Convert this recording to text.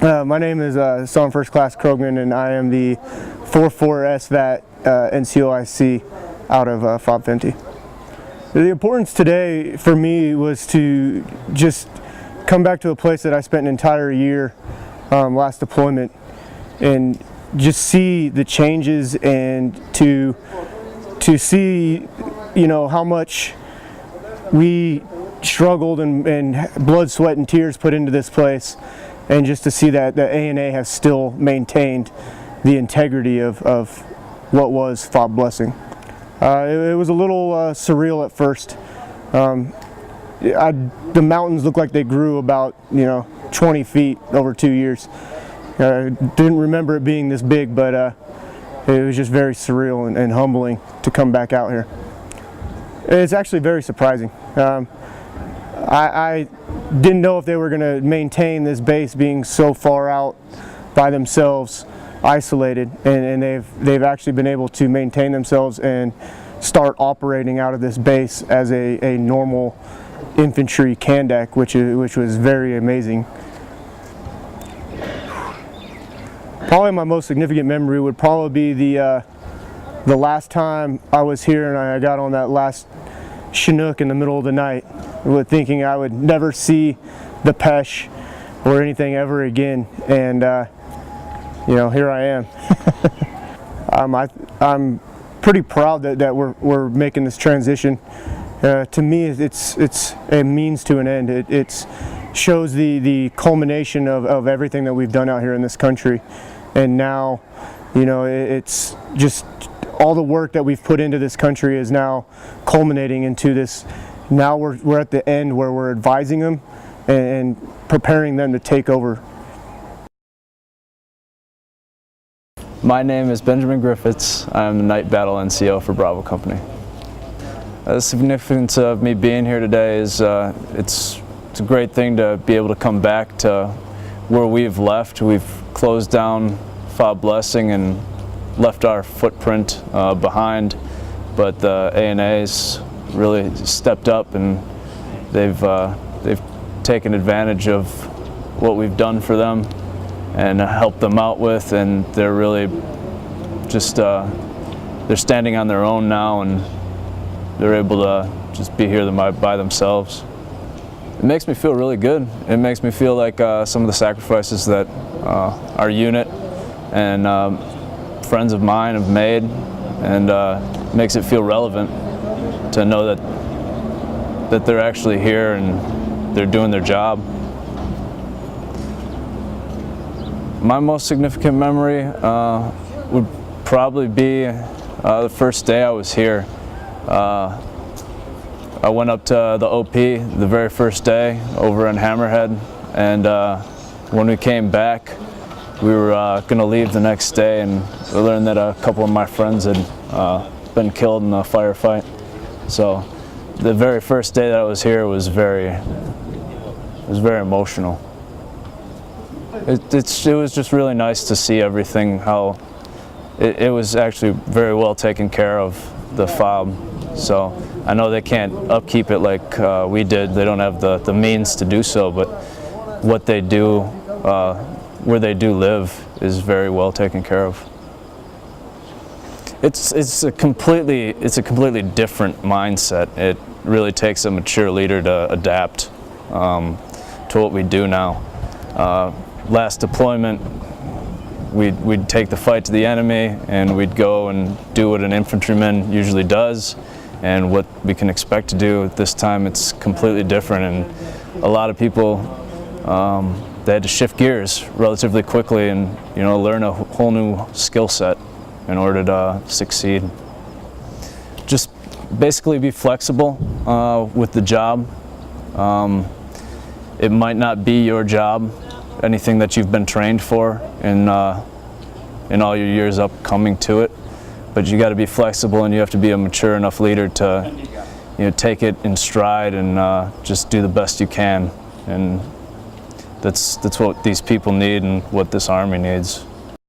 My name is Sergeant First Class Krogman, and I am the 4-4 SFAAT NCOIC out of FOB Fenty. The importance today for me was to just come back to a place that I spent an entire year last deployment and just see the changes and to see, you know, how much we struggled and blood, sweat, and tears put into this place, and just to see that the ANA has still maintained the integrity of what was FOB Blessing. It was a little surreal at first. The mountains looked like they grew about 20 feet over 2 years. Didn't remember it being this big, but it was just very surreal and humbling to come back out here. It's actually very surprising. I didn't know if they were going to maintain this base being so far out by themselves, isolated, and they've actually been able to maintain themselves and start operating out of this base as a normal infantry CANDAC, which was very amazing. Probably my most significant memory would probably be the last time I was here and I got on that last Chinook in the middle of the night, thinking I would never see the Pesh or anything ever again, and here I am. I'm pretty proud that we're making this transition. To me, it's a means to an end. It shows the culmination of everything that we've done out here in this country, and now, it's just all the work that we've put into this country is now culminating into this. Now we're at the end where we're advising them and preparing them to take over. My name is Benjamin Griffiths. I'm the Night Battle NCO for Bravo Company. The significance of me being here today is it's a great thing to be able to come back to where we've left. We've closed down FOB Blessing and left our footprint behind, but the ANA's really stepped up, and they've taken advantage of what we've done for them and helped them out with, and they're really just they're standing on their own now, and they're able to just be here by themselves. It makes me feel really good. It makes me feel like some of the sacrifices that our unit and friends of mine have made, and makes it feel relevant to know that they're actually here and they're doing their job. My most significant memory would probably be the first day I was here. I went up to the OP the very first day over in Hammerhead, and when we came back, we were going to leave the next day, and we learned that a couple of my friends had been killed in a firefight. So the very first day that I was here was very emotional. It was just really nice to see everything, how it was actually very well taken care of, the FOB. So I know they can't upkeep it like we did. They don't have the means to do so, but what they do, where they do live, is very well taken care of. It's a completely different mindset. It really takes a mature leader to adapt to what we do now. Last deployment, we'd take the fight to the enemy, and we'd go and do what an infantryman usually does, and what we can expect to do. This time it's completely different, and a lot of people, they had to shift gears relatively quickly and learn a whole new skill set in order to succeed. Just basically be flexible with the job. It might not be your job, anything that you've been trained for in all your years upcoming to it, but you got to be flexible, and you have to be a mature enough leader to take it in stride and just do the best you can. And that's what these people need and what this Army needs.